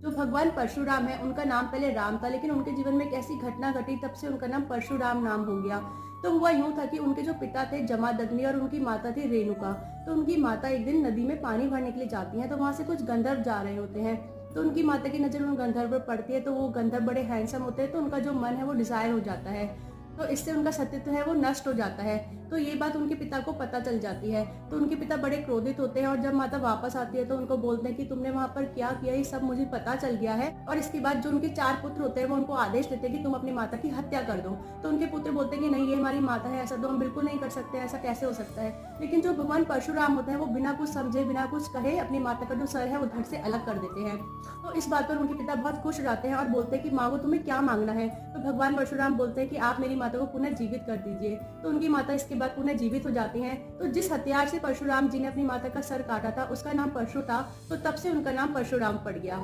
जो भगवान परशुराम है, उनका नाम पहले राम था, लेकिन उनके जीवन में एक ऐसी घटना घटी, तब से उनका नाम परशुराम नाम हो गया। तो हुआ यूँ था कि उनके जो पिता थे जमदग्नि और उनकी माता थी रेणुका। तो उनकी माता एक दिन नदी में पानी भरने के लिए जाती हैं, तो वहाँ से कुछ गंधर्व जा रहे होते हैं। तो उनकी माता की नज़र उन गंधर्व पर पड़ती है, तो वो गंधर्व बड़े हैंडसम होते हैं, तो उनका जो मन है वो डिज़ायर हो जाता है। तो इससे उनका सतीत्व है वो नष्ट हो जाता है। तो ये बात उनके पिता को पता चल जाती है। तो उनके पिता बड़े क्रोधित होते हैं और जब माता वापस आती है तो उनको बोलते हैं कि तुमने वहाँ पर क्या किया, ये सब मुझे पता चल गया है। और इसके बाद जो उनके 4 पुत्र होते हैं वो उनको आदेश देते हैं कि तुम अपनी माता की हत्या कर दो। तो उनके पुत्र बोलते हैं कि नहीं, ये हमारी माता है, ऐसा तो हम बिल्कुल नहीं कर सकते, ऐसा कैसे हो सकता है। लेकिन जो भगवान परशुराम होते हैं वो बिना कुछ समझे, बिना कुछ कहे अपनी माता का जो सर है वो धड़ से अलग कर देते हैं। तो इस बात पर उनके पिता बहुत खुश हो जाते हैं और बोलते हैं कि मांगो, तुम्हें क्या मांगना है। तो भगवान परशुराम बोलते हैं कि आप मेरी माता को पुनः जीवित कर दीजिए। तो उनकी माता इसके बाद पुनः जीवित हो जाती हैं। तो जिस हथियार से परशुराम जी ने अपनी माता का सर काटा था उसका नाम परशु था, तो तब से उनका नाम परशुराम पड़ गया।